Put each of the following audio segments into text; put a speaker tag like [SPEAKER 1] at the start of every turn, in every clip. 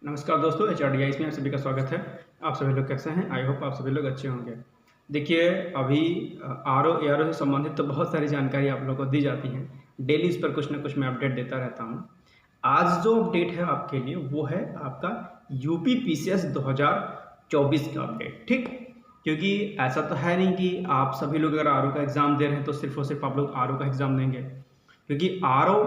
[SPEAKER 1] नमस्कार दोस्तों, HRDIS में आप सभी का स्वागत है। आप सभी लोग कैसे हैं? आई होप आप सभी लोग अच्छे होंगे। देखिए, अभी आरओ एआरओ से संबंधित तो बहुत सारी जानकारी आप लोगों को दी जाती है। डेली इस पर कुछ ना कुछ मैं अपडेट देता रहता हूँ। आज जो अपडेट है आपके लिए वो है आपका यूपी पीसीएस 2024 का अपडेट, ठीक? क्योंकि ऐसा तो है नहीं कि आप सभी लोग अगर आरओ का एग्ज़ाम दे रहे हैं तो सिर्फ और सिर्फ आप लोग आरओ का एग्ज़ाम देंगे, क्योंकि आरओ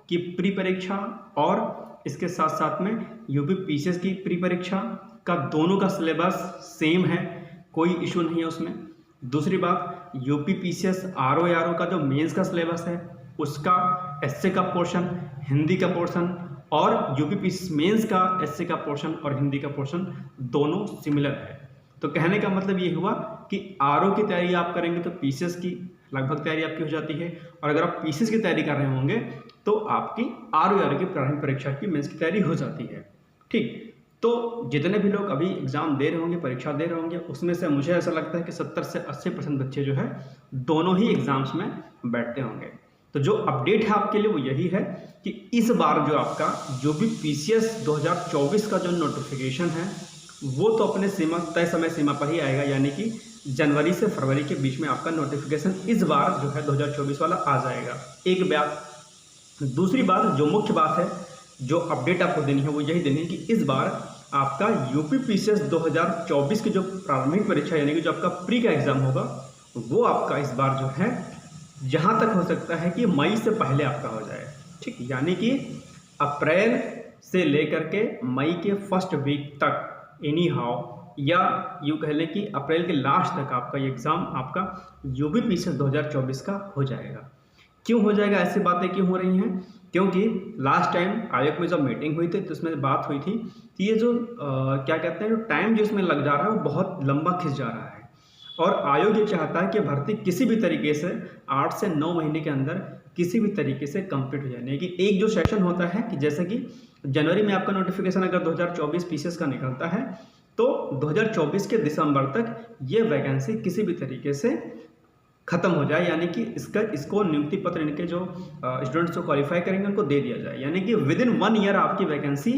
[SPEAKER 1] की प्री परीक्षा और इसके साथ साथ में यूपी पीसीएस की प्री परीक्षा का दोनों का सिलेबस सेम है, कोई इशू नहीं है उसमें। दूसरी बात, यूपी पीसीएस आरओ एआरओ का जो मेंस का सिलेबस है उसका एसए का पोर्शन, हिंदी का पोर्शन और यूपी पीसीएस मेंस का एसए का पोर्शन और हिंदी का पोर्शन दोनों सिमिलर है। तो कहने का मतलब ये हुआ कि आरओ की तैयारी आप करेंगे तो पीसीएस की लगभग तैयारी आपकी हो जाती है, और अगर आप पीसीएस की तैयारी कर रहे होंगे तो आपकी आरओ एआरओ की प्रारंभिक परीक्षा की मेंस की तैयारी हो जाती है, ठीक? तो जितने भी लोग अभी एग्जाम दे रहे होंगे, परीक्षा दे रहे होंगे, उसमें से मुझे ऐसा लगता है कि 70 से 80% बच्चे जो है दोनों ही एग्जाम्स में बैठते होंगे। तो जो अपडेट है आपके लिए वो यही है कि इस बार जो आपका जो भी पीसीएस 2024 का जो नोटिफिकेशन है वो तो अपने तय समय सीमा पर ही आएगा, यानी कि जनवरी से फरवरी के बीच में आपका नोटिफिकेशन इस बार जो है 2024 वाला आ जाएगा। एक बात। दूसरी बात, जो मुख्य बात है, जो अपडेट आपको देनी है वो यही देनी है कि इस बार आपका यूपी पीसीएस 2024 की जो प्रारंभिक परीक्षा यानी कि जो आपका प्री का एग्जाम होगा वो आपका इस बार जो है जहां तक हो सकता है कि मई से पहले आपका हो जाए, ठीक? यानी कि अप्रैल से लेकर के मई के फर्स्ट वीक तक एनी हाउ, या यूँ कह लें कि अप्रैल के लास्ट तक आपका ये एग्ज़ाम आपका यूपी पीसीएस 2024 का हो जाएगा। क्यों हो जाएगा, ऐसी बातें क्यों हो रही हैं? क्योंकि लास्ट टाइम आयोग में जब मीटिंग हुई थी तो इसमें बात हुई थी कि ये जो क्या कहते हैं, जो टाइम जो इसमें लग जा रहा है वो बहुत लंबा खिंच जा रहा है, और आयोग ये चाहता है कि भर्ती किसी भी तरीके से 8 से 9 महीने के अंदर किसी भी तरीके से कंप्लीट हो जाए। यानी कि एक जो सेशन होता है कि जैसे कि जनवरी में आपका नोटिफिकेशन अगर 2024 पीसीएस का निकलता है तो 2024 के दिसंबर तक ये वैकेंसी किसी भी तरीके से खत्म हो जाए, यानी कि इसको नियुक्ति पत्र इनके जो स्टूडेंट्स को क्वालिफाई करेंगे उनको दे दिया जाए, यानी कि विद इन 1 ईयर आपकी वैकेंसी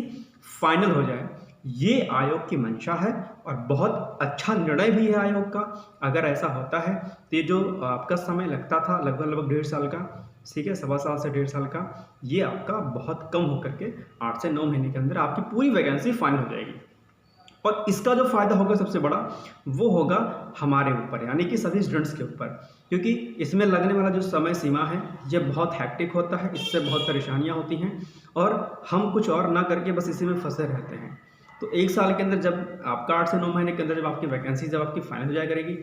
[SPEAKER 1] फाइनल हो जाए। ये आयोग की मंशा है और बहुत अच्छा निर्णय भी है आयोग का। अगर ऐसा होता है तो ये जो आपका समय लगता था लगभग 1.5 साल का, ठीक है, 1.25 साल से 1.5 साल का, ये आपका बहुत कम होकर के 8 से 9 महीने के अंदर आपकी पूरी वैकेंसी फाइनल हो जाएगी। और इसका जो फायदा होगा सबसे बड़ा वो होगा हमारे ऊपर, यानी कि सभी स्टूडेंट्स के ऊपर, क्योंकि इसमें लगने वाला जो समय सीमा है ये बहुत हैक्टिक होता है, इससे बहुत परेशानियां होती हैं और हम कुछ और ना करके बस इसी में फंसे रहते हैं। तो 1 साल के अंदर जब आपका 8 से 9 महीने के अंदर जब आपकी वैकेंसी जब आपकी फाइनल हो जाया करेगी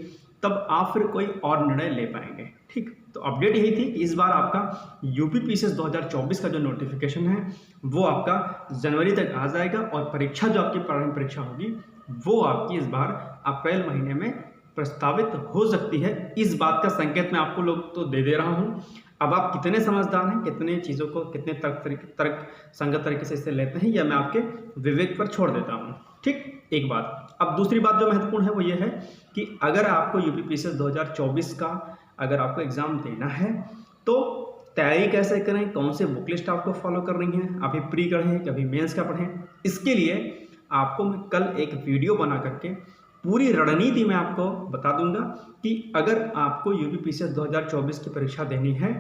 [SPEAKER 1] तब आप फिर कोई और निर्णय ले पाएंगे, ठीक? तो अपडेट यही थी कि इस बार आपका यूपी पीसीएस 2024 का जो नोटिफिकेशन है वो आपका जनवरी तक आ जाएगा, और परीक्षा जो आपकी प्रारंभिक परीक्षा होगी वो आपकी इस बार अप्रैल महीने में प्रस्तावित हो सकती है। इस बात का संकेत मैं आपको लोग तो दे रहा हूँ। अब आप कितने समझदार हैं, कितने चीज़ों को कितने तर्क संगत तरीके से इसे लेते हैं, यह मैं आपके विवेक पर छोड़ देता हूँ, ठीक? एक बात। अब दूसरी बात जो महत्वपूर्ण है वो ये है कि अगर आपको यूपी पीसीएस 2024 का अगर आपको एग्ज़ाम देना है तो तैयारी कैसे करें, कौन से बुक लिस्ट आपको फॉलो करनी है, अभी प्री पढ़ें कभी मेंस का पढ़ें, इसके लिए आपको मैं कल एक वीडियो बना करके पूरी रणनीति मैं आपको बता दूंगा कि अगर आपको यूपी पीसीएस 2024 की परीक्षा देनी है,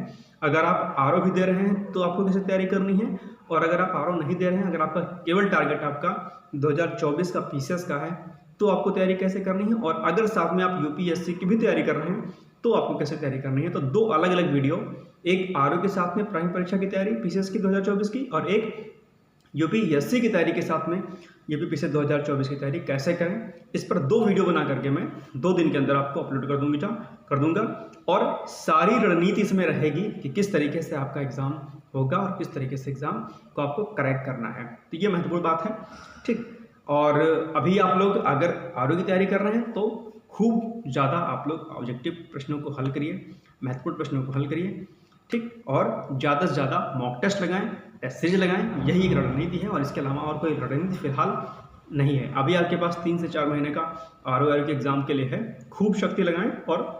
[SPEAKER 1] अगर आप आरओ भी दे रहे हैं तो आपको कैसे तैयारी करनी है, और अगर आप आरओ नहीं दे रहे हैं, अगर आपका केवल टारगेट आपका 2024 का पीसीएस का है तो आपको तैयारी कैसे करनी है, और अगर साथ में आप यूपीएससी की भी तैयारी कर रहे हैं तो आपको कैसे तैयारी करनी है। तो 2 अलग अलग वीडियो, एक आरओ के साथ में प्रारंभिक परीक्षा की तैयारी पीसीएस की 2024 की, और एक यूपीएससी की तैयारी के साथ में यूपी पीसीएस 2024 की तैयारी कैसे करें, इस पर 2 वीडियो बना करके मैं 2 दिन के अंदर आपको अपलोड कर दूंगा, और सारी रणनीति इसमें रहेगी कि किस तरीके से आपका एग्ज़ाम होगा और किस तरीके से एग्ज़ाम को आपको करेक्ट करना है। तो ये महत्वपूर्ण बात है, ठीक? और अभी आप लोग अगर आरओ की तैयारी कर रहे हैं तो खूब ज़्यादा आप लोग ऑब्जेक्टिव प्रश्नों को हल करिए, महत्वपूर्ण प्रश्नों को हल करिए, ठीक? और ज़्यादा से ज़्यादा मॉक टेस्ट लगाएं, टेस्ट सीरीज लगाएं, यही एक रणनीति है और इसके अलावा और कोई रणनीति फिलहाल नहीं है। अभी आपके पास 3 से 4 महीने का आरओ के एग्ज़ाम के लिए है, खूब शक्ति लगाएं, और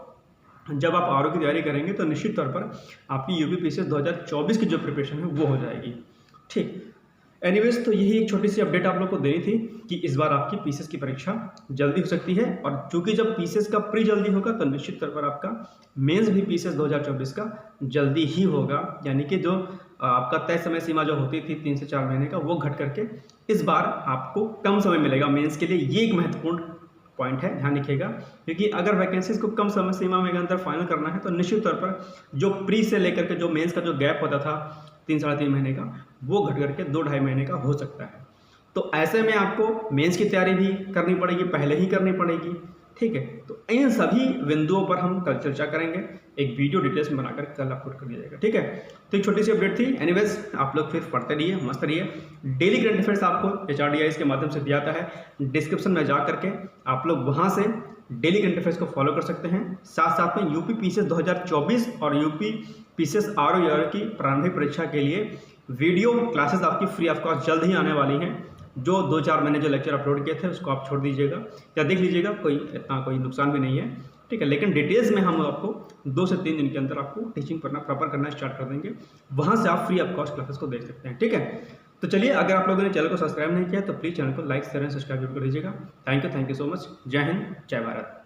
[SPEAKER 1] जब आप आरओ की तैयारी करेंगे तो निश्चित तौर पर आपकी यूपी पीसीएस 2024 की जो प्रिपरेशन है वो हो जाएगी, ठीक? एनीवेज, तो यही एक छोटी सी अपडेट आप लोग को देनी थी कि इस बार आपकी पीसीएस की परीक्षा जल्दी हो सकती है, और चूंकि जब पीसीएस का प्री जल्दी होगा तो निश्चित तौर पर आपका मेंस भी पीसीएस 2024 का जल्दी ही होगा। यानी कि जो आपका तय समय सीमा जो होती थी 3 से 4 महीने का, वो घट करके इस बार आपको कम समय मिलेगा मेंस के लिए। ये एक महत्वपूर्ण पॉइंट है, ध्यान रखिएगा, क्योंकि अगर वैकेंसीज को कम समय सीमा में अंदर फाइनल करना है तो निश्चित तौर पर जो प्री से लेकर के जो मेंस का जो गैप होता था 3-3.5 महीने का, वो घट करके 2-2.5 महीने का हो सकता है। तो ऐसे में आपको मेंस की तैयारी भी करनी पड़ेगी, पहले ही करनी पड़ेगी, ठीक है। तो इन सभी बिंदुओं पर हम कल चर्चा करेंगे, एक वीडियो डिटेल्स में बनाकर कल अपलोड कर दिया जाएगा, ठीक है। तो एक छोटी सी अपडेट थी। एनीवेज, आप लोग फिर पढ़ते रहिए, मस्त रहिए। डेली करंट अफेयर्स आपको HRDIS के माध्यम से दिया जाता है, डिस्क्रिप्शन में जा करके आप लोग वहाँ से डेली करंट अफेयर्स को फॉलो कर सकते हैं। साथ साथ में यूपी पीसीएस 2024 और यूपी पीसीएस RO की प्रारंभिक परीक्षा के लिए वीडियो क्लासेस आपकी फ्री ऑफ कॉस्ट जल्द ही आने वाली हैं। जो 2-4 मैंने जो लेक्चर अपलोड किए थे उसको आप छोड़ दीजिएगा या देख लीजिएगा, कोई नुकसान भी नहीं है, ठीक है। लेकिन डिटेल्स में हम आपको 2 से 3 दिन के अंदर आपको टीचिंग करना प्रॉपर करना स्टार्ट कर देंगे, वहाँ से आप फ्री ऑफ कॉस्ट क्लासेस को देख सकते हैं, ठीक है। तो चलिए, अगर आप लोगों ने चैनल को सब्सक्राइब नहीं किया तो प्लीज़ चैनल को लाइक शेयर एंड सब्सक्राइब कर दीजिएगा। Thank you so much. जय हिंद, जय भारत।